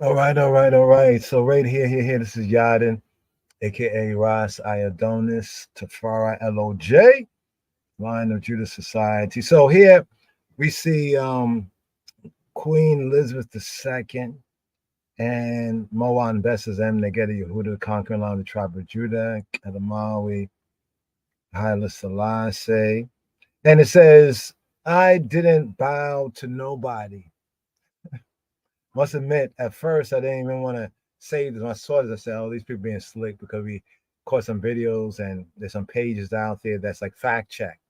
All right, all right, all right. So right here, this is Yadin, aka Rasiadonis, Tafara LOJ, Line of Judah Society. So here we see Queen Elizabeth II and Moan Besses M. Negedi Yehuda, conquering along the tribe of Judah, Kedamawi, Haile Selassie. And it says, I didn't bow to nobody. Must admit, at first I didn't even want to say this. When I saw this, I said, "Oh, these people being slick," because we caught some videos and there's some pages out there that's like fact check.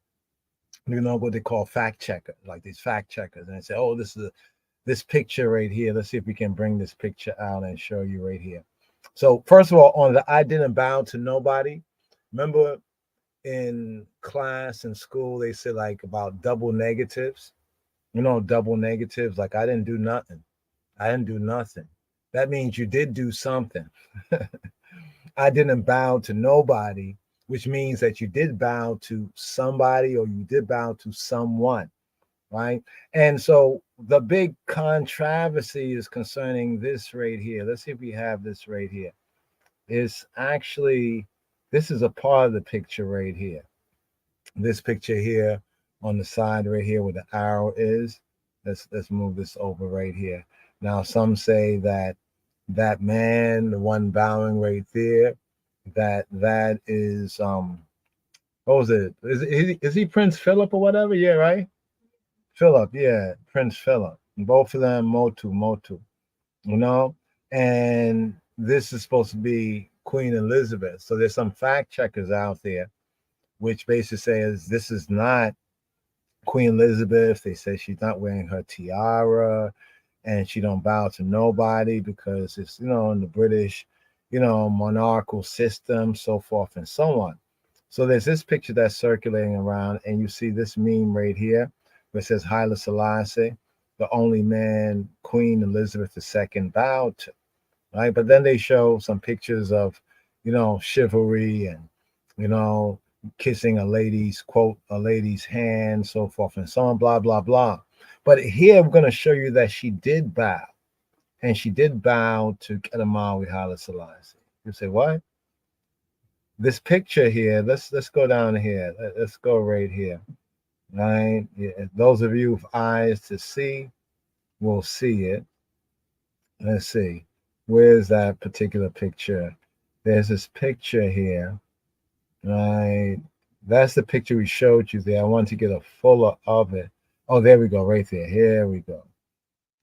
You know what they call fact checker, like these fact checkers, and they say, "Oh, this picture right here. Let's see if we can bring this picture out and show you right here." So first of all, on the I didn't bow to nobody. Remember in class in school they said like about double negatives. You know, double negatives. Like I didn't do nothing. I didn't do nothing. That means you did do something. I didn't bow to nobody, which means that you did bow to somebody or you did bow to someone, right? And so the big controversy is concerning this right here. Let's see if we have this right here. It's actually, this is a part of the picture right here. This picture here on the side right here where the arrow is. Let's move this over right here. Now some say that that man, the one bowing right there, that is what was it? Is he Prince Philip or whatever? Yeah, right. Philip, yeah, Prince Philip. Both of them Motu. You know, and this is supposed to be Queen Elizabeth. So there's some fact checkers out there which basically says this is not Queen Elizabeth. They say she's not wearing her tiara and she don't bow to nobody because it's, in the British, monarchical system, so forth and so on. So there's this picture that's circulating around, and you see this meme right here where it says Haile Selassie, the only man Queen Elizabeth II bowed to, right? But then they show some pictures of, chivalry and, you know, kissing a lady's hand, so forth and so on, blah, blah, blah. But here I'm going to show you that she did bow, and she did bow to Kedamawi Haile Selassie. You say, what? This picture here, let's go down here. Let's go right here. Right? Yeah, those of you with eyes to see will see it. Let's see. Where's that particular picture? There's this picture here. Right. That's the picture we showed you there. I want to get a fuller of it. Oh, there we go, right there. Here we go.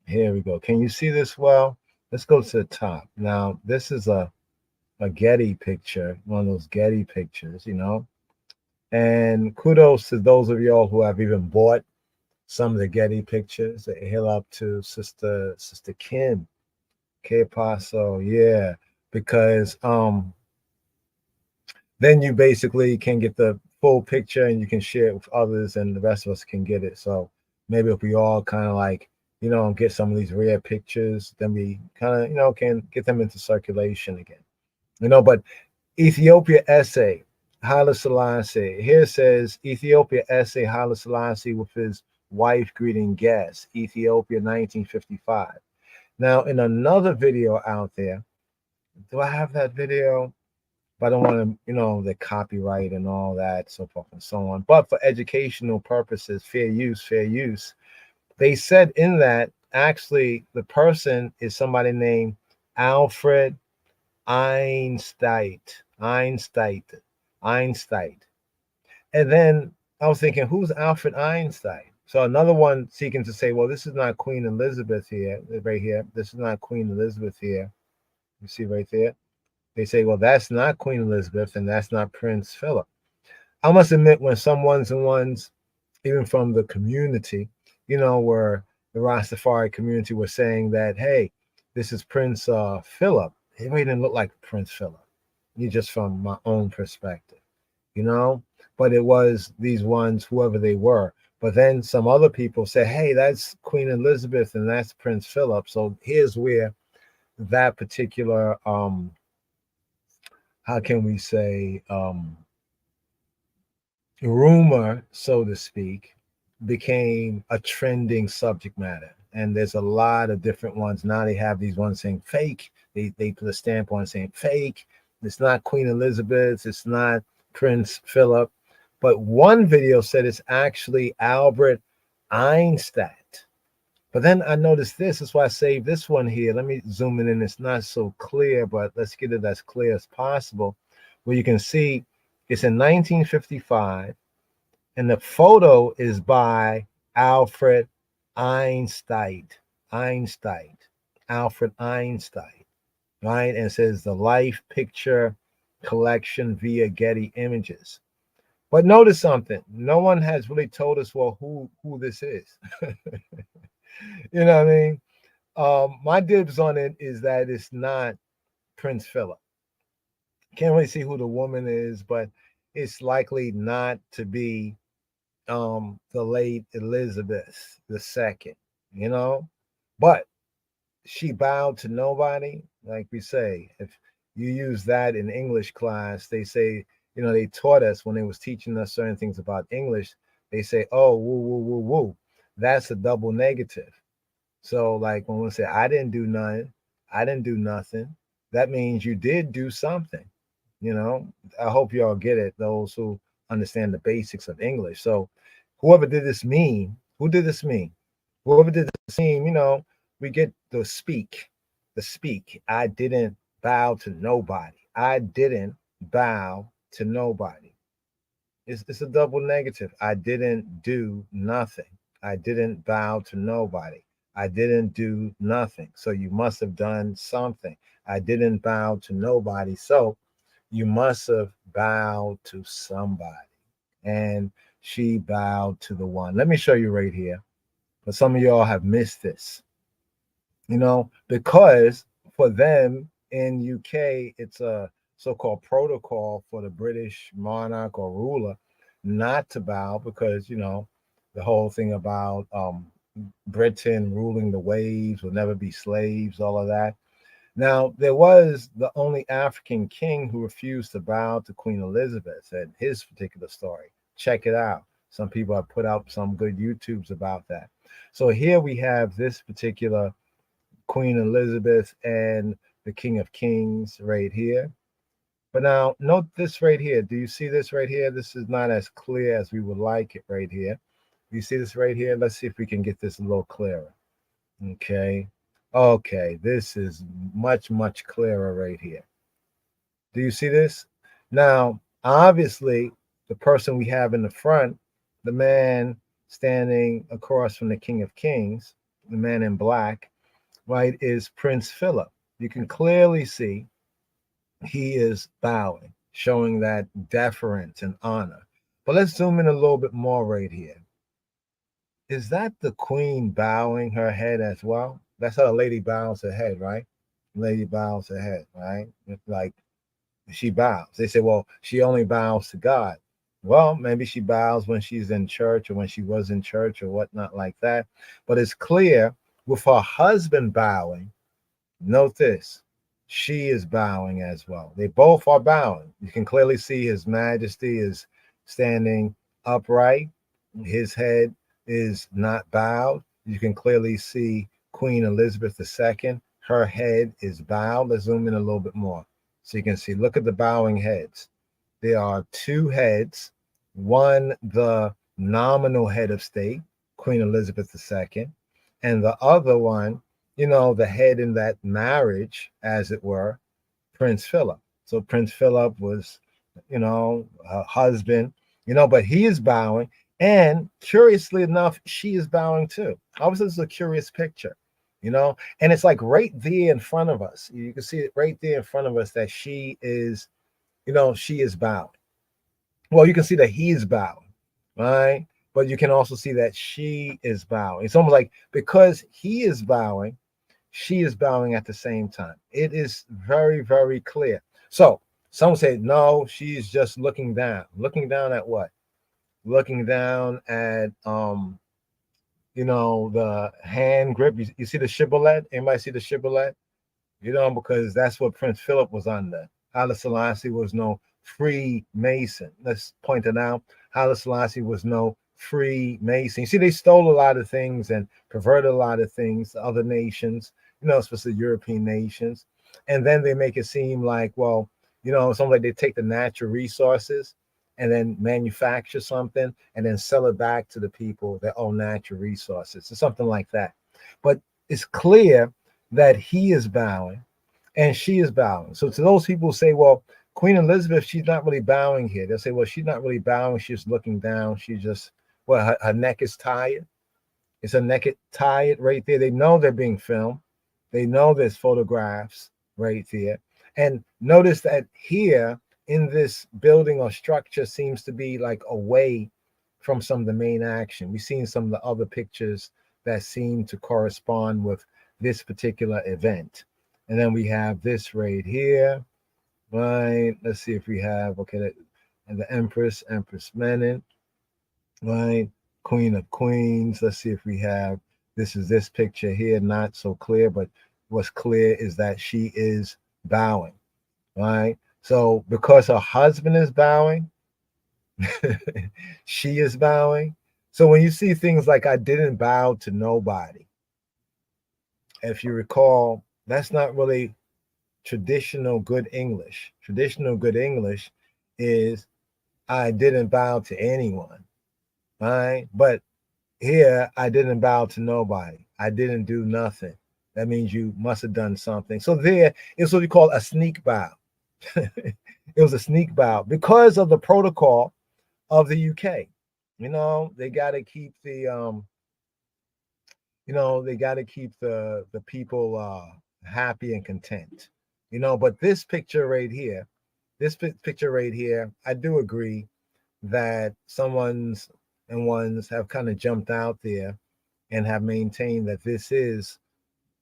Here we go. Can you see this well? Let's go to the top. Now, this is a Getty picture, one of those Getty pictures, And kudos to those of y'all who have even bought some of the Getty pictures. Hail up to Sister Kim, K Paso, yeah, because then you basically can get the full picture and you can share it with others and the rest of us can get it. So maybe if we all kind of like, get some of these rare pictures, then we kind of, can get them into circulation again. But Ethiopia essay, Haile Selassie. Here says Ethiopia essay, Haile Selassie with his wife greeting guests, Ethiopia 1955. Now, in another video out there, do I have that video? But I don't want to, the copyright and all that, so forth and so on. But for educational purposes, fair use. They said in that actually the person is somebody named Alfred Einstein. Einstein. And then I was thinking, who's Alfred Einstein? So another one seeking to say, well, this is not Queen Elizabeth here, right here. This is not Queen Elizabeth here. You see right there? They say, well, that's not Queen Elizabeth and that's not Prince Philip. I must admit, when some ones and ones, even from the community, where the Rastafari community was saying that, hey, this is Prince Philip, it really didn't look like Prince Philip. You just from my own perspective, but it was these ones, whoever they were. But then some other people say, hey, that's Queen Elizabeth and that's Prince Philip. So here's where that particular how can we say rumor, so to speak, became a trending subject matter. And there's a lot of different ones. Now they have these ones saying fake. They put a stamp on saying fake. It's not Queen Elizabeth. It's not Prince Philip. But one video said it's actually Albert Einstein. But then I noticed this. That's why I saved this one here. Let me zoom in. It's not so clear, but let's get it as clear as possible. Where you can see it's in 1955, and the photo is by Alfred Einstein. Einstein. Alfred Einstein. Right? And it says the Life Picture Collection via Getty Images. But notice something. No one has really told us, well, who this is. You know what I mean? My dibs on it is that it's not Prince Philip. Can't really see who the woman is, but it's likely not to be the late Elizabeth II, you know? But she bowed to nobody. Like we say, if you use that in English class, they say, you know, they taught us when they was teaching us certain things about English, they say, oh, woo, woo, woo, woo. That's a double negative. So like when we say, I didn't do nothing, I didn't do nothing, that means you did do something. You know, I hope y'all get it, those who understand the basics of English. So whoever did this mean, who did this mean? Whoever did this mean, you know, we get the speak. I didn't bow to nobody. I didn't bow to nobody. It's a double negative. I didn't do nothing. I didn't bow to nobody. I didn't do nothing. So you must have done something. I didn't bow to nobody. So you must have bowed to somebody. And she bowed to the one. Let me show you right here. But some of y'all have missed this. You know, because for them in UK, it's a so-called protocol for the British monarch or ruler not to bow because, you know, the whole thing about Britain ruling the waves, will never be slaves, all of that. Now, there was the only African king who refused to bow to Queen Elizabeth and his particular story. Check it out. Some people have put out some good YouTubes about that. So here we have this particular Queen Elizabeth and the King of Kings right here. But now note this right here. Do you see this right here? This is not as clear as we would like it right here. You see this right here? Let's see if we can get this a little clearer. Okay. Okay. This is much, much clearer right here. Do you see this? Now, obviously, the person we have in the front, the man standing across from the King of Kings, the man in black, right, is Prince Philip. You can clearly see he is bowing, showing that deference and honor. But let's zoom in a little bit more right here. Is that the queen bowing her head as well? That's how a lady bows her head, right? Lady bows her head, right? Like she bows. They say, well, she only bows to God. Well, maybe she bows when she's in church or when she was in church or whatnot like that. But it's clear with her husband bowing, note this, she is bowing as well. They both are bowing. You can clearly see His Majesty is standing upright. His head is not bowed. You can clearly see Queen Elizabeth II. Her head is bowed. Let's zoom in a little bit more. So you can see, look at the bowing heads. There are two heads, one, the nominal head of state, Queen Elizabeth II, and the other one, you know, the head in that marriage, as it were, Prince Philip. So Prince Philip was, you know, her husband, you know, but he is bowing. And curiously enough, she is bowing too. Obviously, this is a curious picture, you know, and it's like right there in front of us. You can see it right there in front of us that she is, you know, she is bowing. Well, you can see that he is bowing, right? But you can also see that she is bowing. It's almost like because he is bowing, she is bowing at the same time. It is very, very clear. So some say, no, she's just looking down. Looking down at what? Looking down at you know, the hand grip. You see the shibboleth? Anybody see the shibboleth? You know, because that's what Prince Philip was under. Haile Selassie was no Freemason. Let's point it out. Haile Selassie was no Freemason. You see, they stole a lot of things and perverted a lot of things to other nations, especially European nations. And then they make it seem like, well, something like they take the natural resources and then manufacture something and then sell it back to the people that own natural resources or something like that. But it's clear that he is bowing and she is bowing. So to those people who say, well, Queen Elizabeth, she's not really bowing here. They'll say, well, she's not really bowing. She's looking down. She's just, well, her neck is tired. It's a neck tired right there. They know they're being filmed. They know there's photographs right there. And notice that here in this building or structure seems to be like away from some of the main action. We've seen some of the other pictures that seem to correspond with this particular event. And then we have this right here, right? Let's see if we have, okay, and the Empress Menin, right? Queen of Queens. Let's see if we have, this is this picture here, not so clear, but what's clear is that she is bowing, right? So because her husband is bowing, she is bowing. So when you see things like I didn't bow to nobody, if you recall, that's not really traditional good English. Traditional good English is I didn't bow to anyone, right? But here, I didn't bow to nobody. I didn't do nothing. That means you must have done something. So there is what we call a sneak bow. It was a sneak bow because of the protocol of the UK. They got to keep the they got to keep the people happy and content. But this picture right here, I do agree that someone's and ones have kind of jumped out there and have maintained that this is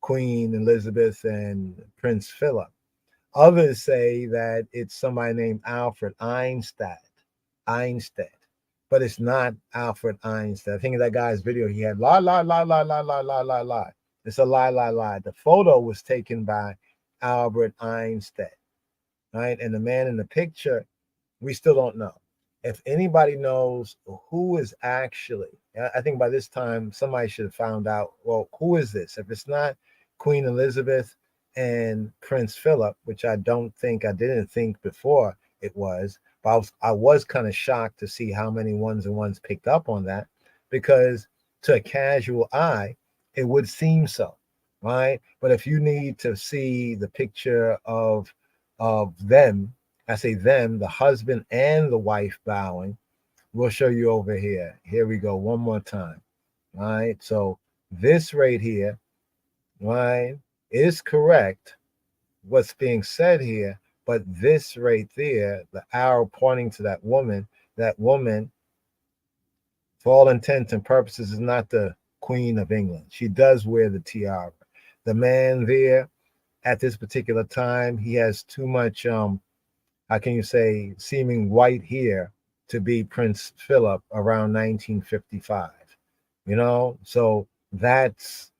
Queen Elizabeth and Prince Philip. Others say that it's somebody named Alfred Einstein, but it's not Alfred Einstein. I think of that guy's video. He had lie, lie, lie, lie, lie, lie, lie, lie, lie. It's a lie, lie, lie. The photo was taken by Albert Einstein, right? And the man in the picture, we still don't know. If anybody knows who is actually, I think by this time somebody should have found out, well, who is this? If it's not Queen Elizabeth and Prince Philip, which I didn't think before it was, but I was kind of shocked to see how many ones and ones picked up on that, because to a casual eye, it would seem so, right? But if you need to see the picture of them, I say them, the husband and the wife bowing, we'll show you over here. Here we go one more time. All right. So this right here, right, is correct, what's being said here. But this right there, the arrow pointing to that woman, for all intents and purposes, is not the Queen of England. She does wear the tiara. The man there at this particular time, he has too much how can you say, seeming white hair to be Prince Philip around 1955, So that's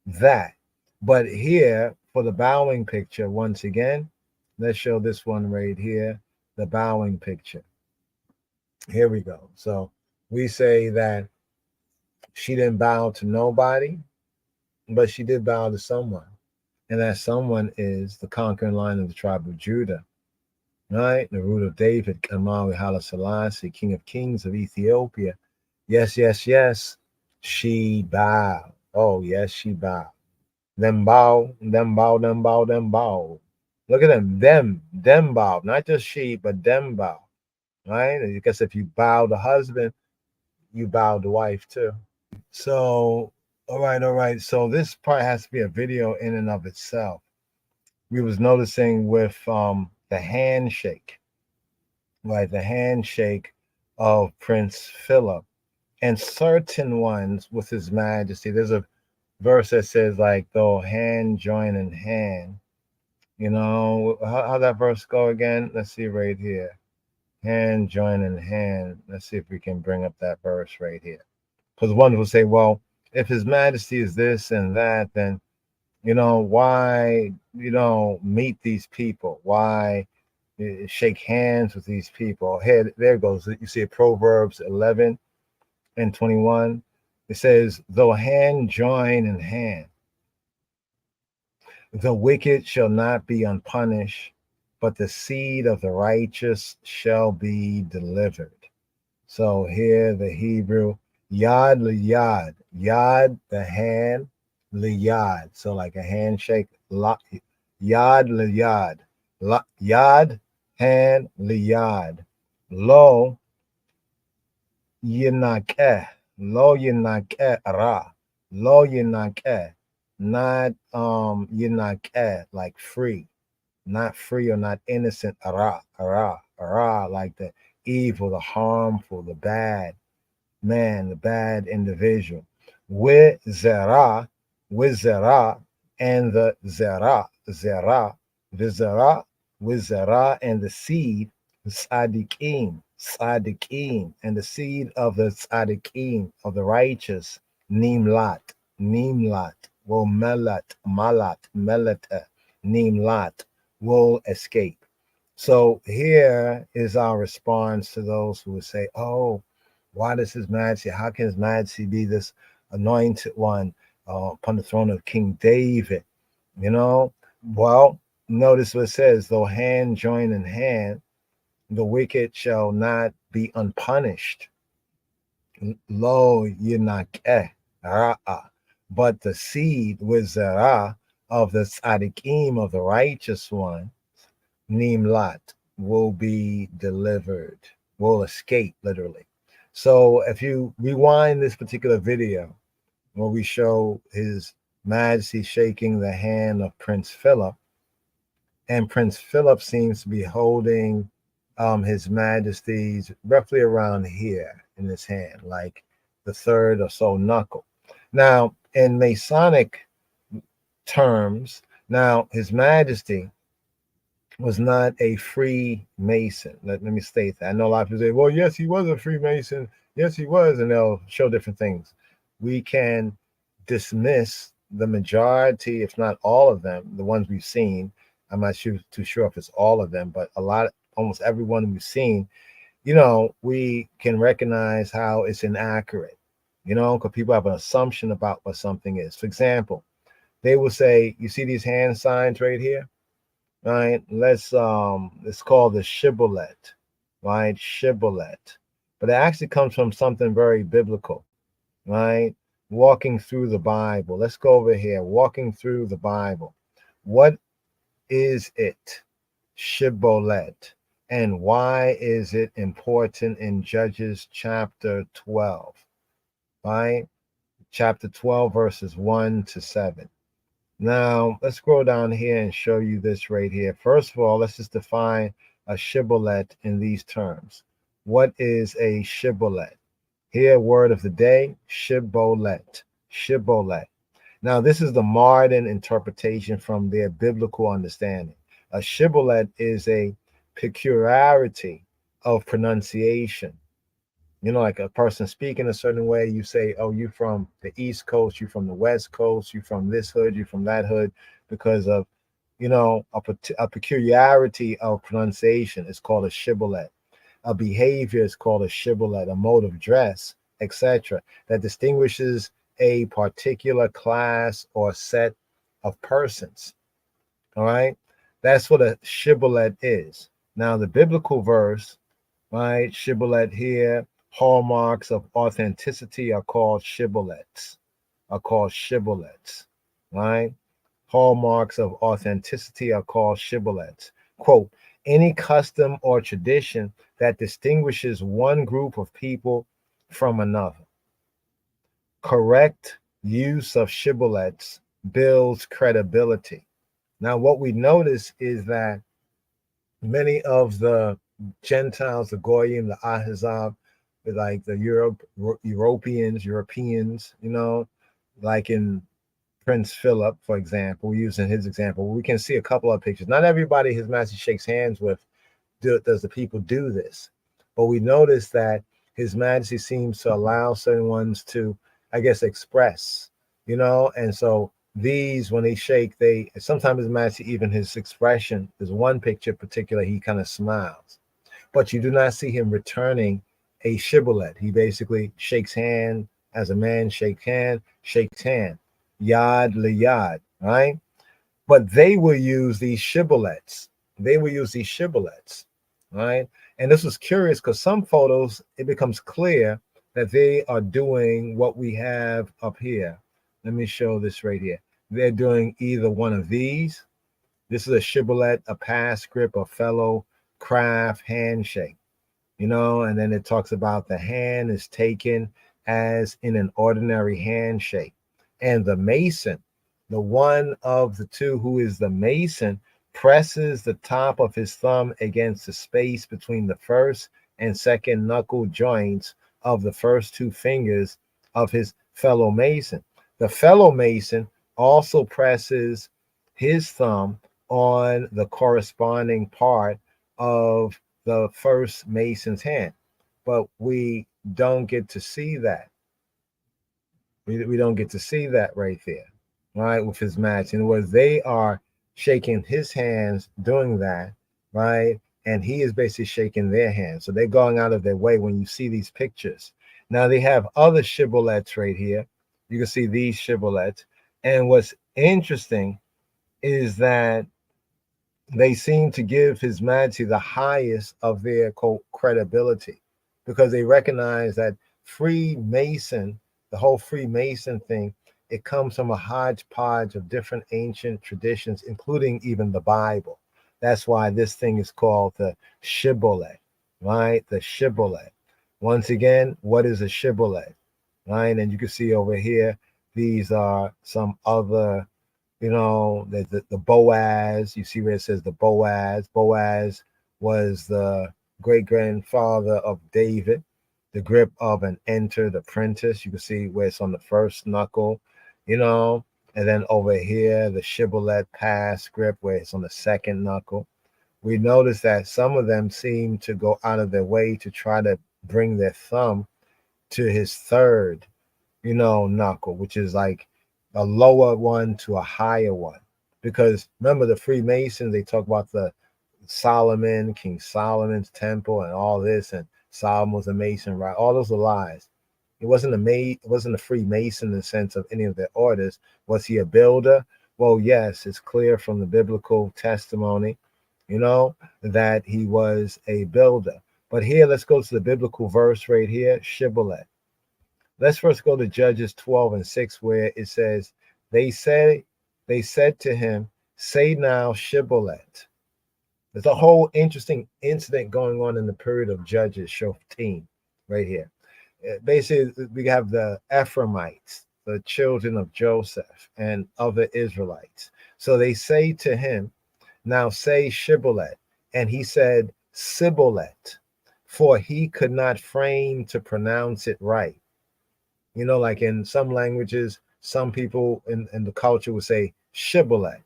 that. But here, for the bowing picture, once again, let's show this one right here, the bowing picture. Here we go. So we say that she didn't bow to nobody, but she did bow to someone. And that someone is the conquering line of the tribe of Judah. Right? The root of David, Kamari Haile Selassie, King of Kings of Ethiopia. Yes, yes, yes. She bowed. Oh, yes, she bowed. Them bow, them bow, them bow, them bow. Look at them bow. Not just she, but them bow. Right? I guess if you bow the husband, you bow the wife too. So, all right. So this part has to be a video in and of itself. We was noticing with the handshake, right? The handshake of Prince Philip, and certain ones with His Majesty. There's a verse that says, like, though hand join in hand. How that verse go again? Let's see right here. Hand join in hand. Let's see if we can bring up that verse right here. Because one will say, well, if His Majesty is this and that, then why meet these people? Why shake hands with these people? Here, there goes. You see Proverbs 11, and 21, it says, though hand join in hand, the wicked shall not be unpunished, but the seed of the righteous shall be delivered. So here the Hebrew, yad liyad, yad the hand, liyad. So like a handshake, yad liyad, yad hand liyad, lo yinakeh, lo yinakeh ra, lo yinakeh, not yinakeh like free, not free or not innocent, ara, like the evil, the harmful, the bad man, the bad individual. With zera, and the zera, and the seed, sadiqim, and the seed of the sadiqim, of the righteous, nimlat, will melata, nimlat, will escape. So here is our response to those who would say, oh, why does His Majesty, how can His Majesty be this anointed one upon the throne of King David? You know, well, notice what it says, though hand join in hand, the wicked shall not be unpunished. Lo yinakeh ra'ah. But the seed with zerah of the tzadikim, of the righteous one, nimlat, will be delivered, will escape, literally. So if you rewind this particular video where we show His Majesty shaking the hand of Prince Philip, and Prince Philip seems to be holding His Majesty's roughly around here in his hand, like the third or so knuckle. Now, in Masonic terms, now His Majesty was not a Freemason. Let me state that. I know a lot of people say, well, yes, he was a Freemason. Yes, he was. And they'll show different things. We can dismiss the majority, if not all of them, the ones we've seen. I'm not too sure if it's all of them, but almost everyone we've seen, we can recognize how it's inaccurate, because people have an assumption about what something is. For example, they will say, you see these hand signs right here? Right, let's call the shibboleth, right? Shibboleth, but it actually comes from something very biblical, right? Walking through the Bible. Let's go over here. Walking through the Bible. What is it? Shibboleth, and why is it important in Judges chapter 12? Right, chapter 12, verses 1 to 7. Now, let's scroll down here and show you this right here. First of all, let's just define a shibboleth in these terms. What is a shibboleth? Here, word of the day, shibboleth. Shibboleth. Now, this is the modern interpretation from their biblical understanding. A shibboleth is a peculiarity of pronunciation. Like a person speaking a certain way, you say, oh, you from the East Coast, you from the West Coast, you from this hood, you from that hood, because of, a peculiarity of pronunciation is called a shibboleth. A behavior is called a shibboleth, a mode of dress, etc., that distinguishes a particular class or set of persons. All right? That's what a shibboleth is. Now, the biblical verse, right, shibboleth here, hallmarks of authenticity are called shibboleths, right? Hallmarks of authenticity are called shibboleths. Quote, any custom or tradition that distinguishes one group of people from another. Correct use of shibboleths builds credibility. Now, what we notice is that many of the Gentiles, the Goyim, the Ahazab, like the Europeans, like in Prince Philip, for example, using his example, we can see a couple of pictures. Not everybody His Majesty shakes hands with does the people do this, but we notice that His Majesty seems to allow certain ones to, I guess, express, and so these, when they shake, sometimes His Majesty, even his expression, there's one picture in particular, he kind of smiles, but you do not see him returning a shibboleth. He basically shakes hand as a man shakes hand, yad liyad, right? But they will use these shibboleths. Right? And this was curious because some photos, it becomes clear that they are doing what we have up here. Let me show this right here. They're doing either one of these. This is a shibboleth, a pass grip, a fellow craft handshake, and then it talks about the hand is taken as in an ordinary handshake. And the mason, the one of the two who is the mason, presses the top of his thumb against the space between the first and second knuckle joints of the first two fingers of his fellow mason. The fellow mason also presses his thumb on the corresponding part of the first mason's hand. But we don't get to see that. We don't get to see that right there, right, with his match. In other words, they are shaking his hands doing that, right? And he is basically shaking their hands. So they're going out of their way when you see these pictures. Now they have other shibboleths right here. You can see these shibboleths. And what's interesting is that they seem to give His Majesty the highest of their credibility, because they recognize that Freemason, the whole Freemason thing, it comes from a hodgepodge of different ancient traditions, including even the Bible. That's why this thing is called the shibboleth, right? The shibboleth. Once again, what is a shibboleth, right? And you can see over here, these are some other, the Boaz. You see where it says the Boaz. Boaz was the great grandfather of David. The grip of an entered apprentice. You can see where it's on the first knuckle, and then over here, the shibboleth pass grip where it's on the second knuckle. We notice that some of them seem to go out of their way to try to bring their thumb to his third, knuckle, which is like a lower one to a higher one. Because remember, the Freemasons, they talk about the King Solomon's temple and all this, and Solomon was a Mason, right? All those are lies. It wasn't a Freemason in the sense of any of their orders. Was he a builder? Well, yes, it's clear from the biblical testimony, that he was a builder. But here, let's go to the biblical verse right here, shibboleth. Let's first go to Judges 12:6, where it says, they said to him, say now shibboleth. There's a whole interesting incident going on in the period of Judges, Shoftim, right here. Basically, we have the Ephraimites, the children of Joseph, and other Israelites. So they say to him, now say shibboleth. And he said, sibboleth, for he could not frame to pronounce it right. Like in some languages, some people in the culture would say shibboleth,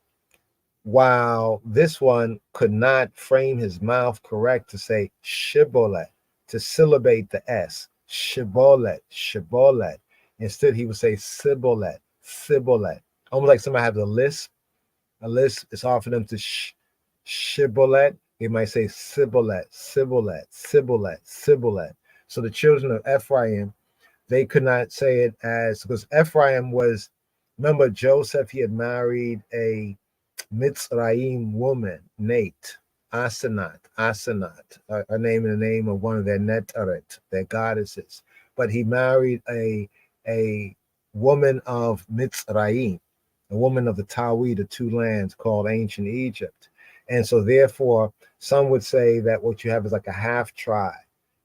while this one could not frame his mouth correct to say shibboleth, to syllabate the S, shibboleth. Instead, he would say sibboleth. Almost like somebody has a lisp. It's hard for them to shibboleth. They might say sibboleth. So the children of Ephraim, they could not say it because Ephraim was, remember Joseph, he had married a Mitzrayim woman, Asenat, her name in the name of one of their Netaret, their goddesses. But he married a woman of Mitzrayim, a woman of the Tawi, the two lands called ancient Egypt. And so therefore, some would say that what you have is like a half tribe,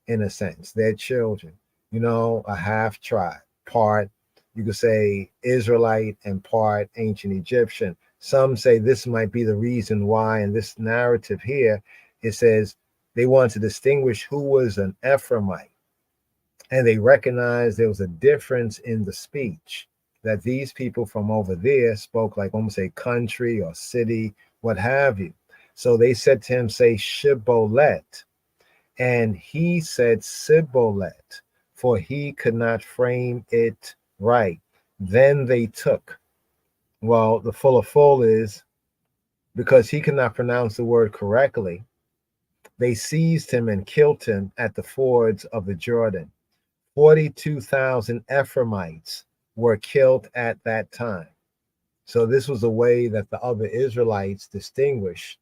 in a sense, their children, a half tribe, part, you could say Israelite and part ancient Egyptian. Some say this might be the reason why in this narrative here, it says they want to distinguish who was an Ephraimite. And they recognized there was a difference in the speech, that these people from over there spoke like almost a country or city, what have you. So they said to him, say shibboleth. And he said sibboleth, for he could not frame it right. Then they took. Well, the full is because he could not pronounce the word correctly. they seized him and killed him at the fords of the Jordan. 42,000 Ephraimites were killed at that time. So this was a way that the other Israelites distinguished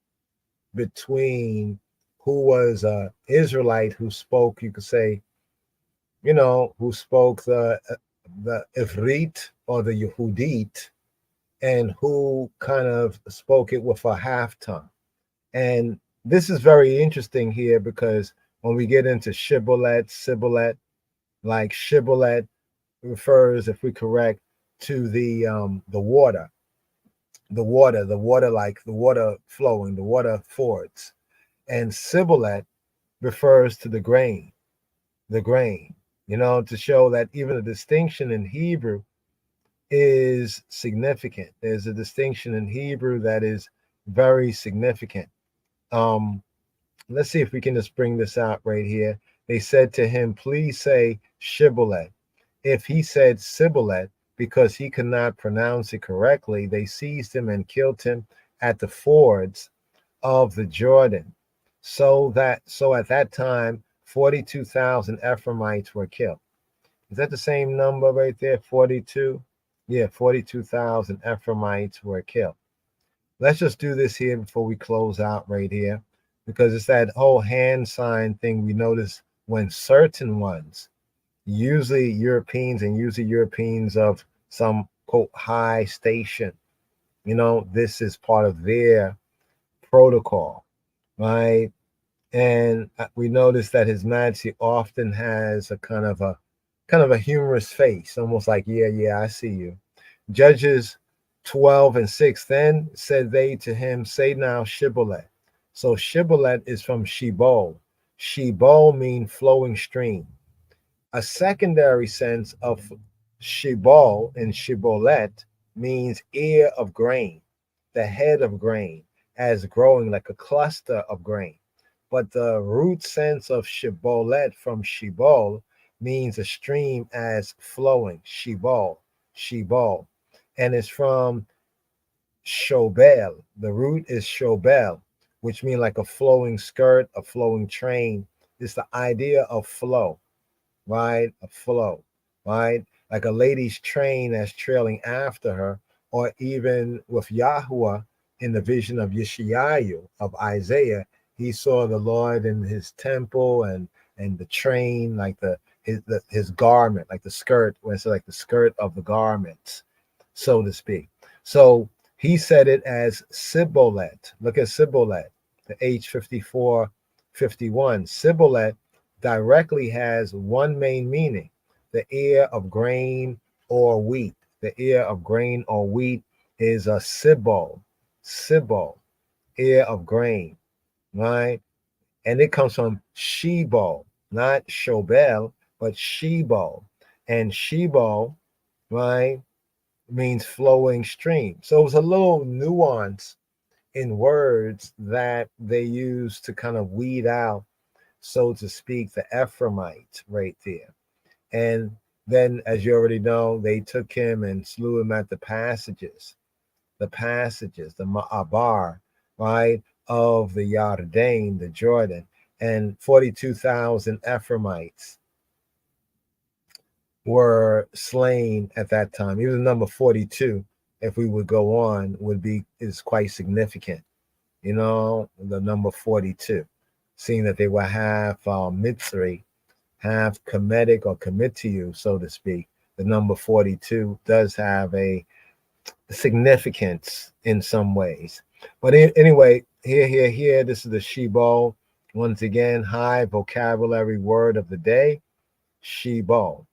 between who was a Israelite who spoke, you could say, who spoke the Ivrit or the Yehudit, and who kind of spoke it with a half tongue. And this is very interesting here because when we get into shibboleth, sibboleth, like shibboleth refers, if we correct, to the water, like the water flowing, the water fords, and sibboleth refers to the grain, to show that even a distinction in Hebrew is significant. There's a distinction in Hebrew that is very significant. Um, let's see if we can just bring this out right here. They said to him, please say shibboleth. If he said sibboleth, because he could not pronounce it correctly, they seized him and killed him at the fords of the Jordan. So at that time, 42,000 Ephraimites were killed. Is that the same number right there? 42? Yeah, 42,000 Ephraimites were killed. Let's just do this here before we close out right here, because it's that whole hand sign thing we notice when certain ones, usually Europeans of some quote high station, this is part of their protocol, right? And we notice that His Majesty often has a kind of a humorous face, almost like, yeah, I see you. Judges 12:6. Then said they to him, say now shibboleth. So shibboleth is from shibol. Shibol means flowing stream. A secondary sense of shibol and shibolet means ear of grain, the head of grain, as growing like a cluster of grain. But the root sense of shibolet from shibol means a stream as flowing, shibol, and it's from shobel. The root is shobel, which means like a flowing skirt, a flowing train. It's the idea of flow, right? A flow, right? Like a lady's train that's trailing after her, or even with Yahuwah in the vision of Yeshayahu of Isaiah, he saw the Lord in his temple and the train, like his garment, like the skirt, when it's like the skirt of the garments, so to speak. So he said it as Sibboleth. Look at Sibboleth, the H5451. Sibboleth directly has one main meaning: the ear of grain or wheat. The ear of grain or wheat is a sibol, ear of grain, right? And it comes from shebol, not shobel, but shebol. And shebol, right, means flowing stream. So it's a little nuance in words that they use to kind of weed out, so to speak, the Ephraimite right there. And then, as you already know, they took him and slew him at the passages, the Ma'abar, right, of the Yarden, the Jordan, and 42,000 Ephraimites were slain at that time. Even the number 42, if we would go on, is quite significant. The number 42, seeing that they were half Mitzri, half Kemetic or Kemitiu, so to speak. The number 42 does have a significance in some ways. But anyway, here, this is the Shebo. Once again, high vocabulary word of the day, Shebo.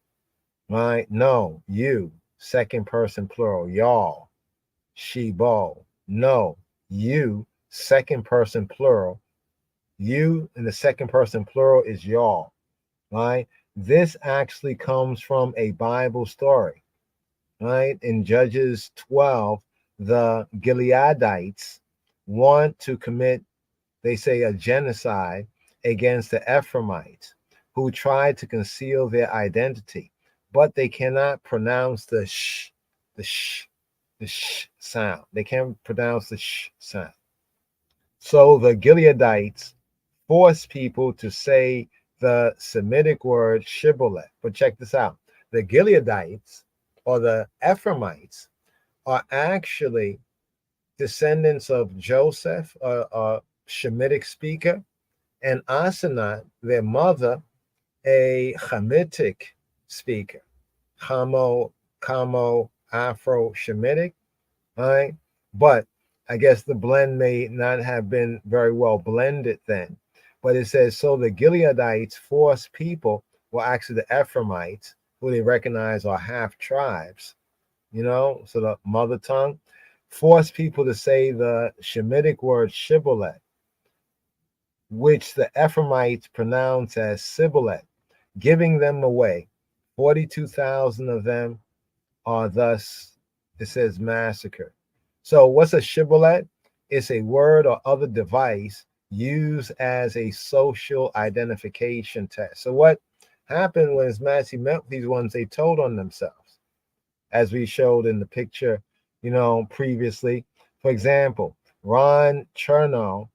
Right? No, you, second person plural, y'all. Shebo. No, you, second person plural. You in the second person plural is y'all. Right? This actually comes from a Bible story. Right? In Judges 12, the Gileadites want to commit, they say, a genocide against the Ephraimites who tried to conceal their identity, but they cannot pronounce the sh sound. They can't pronounce the sh sound. So the Gileadites force people to say the Semitic word shibboleth. But check this out. The Gileadites or the Ephraimites are actually descendants of Joseph, a Shemitic speaker, and Asenat, their mother, a Hamitic speaker. Camo, Afro Shemitic, all right? But I guess the blend may not have been very well blended then. But it says, so the Gileadites forced people, well, actually the Ephraimites, who they recognize are half tribes, so the mother tongue, forced people to say the Shemitic word shibboleth, which the Ephraimites pronounce as Sibboleth, giving them away. 42,000 of them are thus, it says, massacred. So what's a shibboleth? It's a word or other device used as a social identification test. So what happened when Massey met these ones, they told on themselves, as we showed in the picture, previously. For example, Ron Chernow,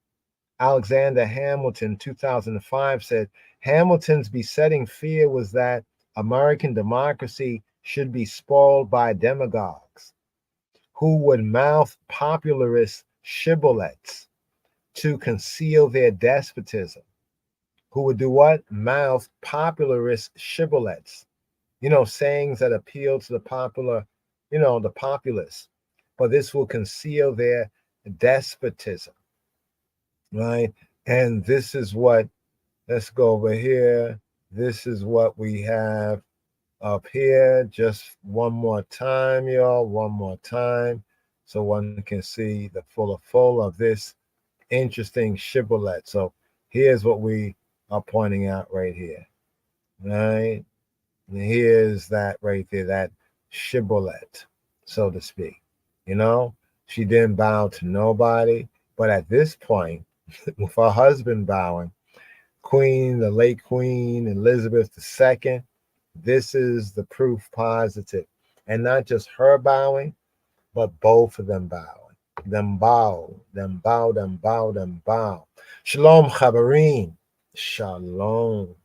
Alexander Hamilton, 2005, said Hamilton's besetting fear was that American democracy should be spoiled by demagogues who would mouth popularist shibboleths to conceal their despotism. Who would do what? Mouth popularist shibboleths, sayings that appeal to the popular, the populace. But this will conceal their despotism, right? And this is what, let's go over here. This is what we have up here. Just one more time, y'all. One more time. So one can see the full of this interesting shibboleth. So here's what we are pointing out right here. Right? And here's that right there, that shibboleth, so to speak. She didn't bow to nobody. But at this point, with her husband bowing, the late Queen Elizabeth II, this is the proof positive. And not just her bowing, but both of them bowing. Them bow, them bow, them bow, them bow. Shalom, Chabarim. Shalom.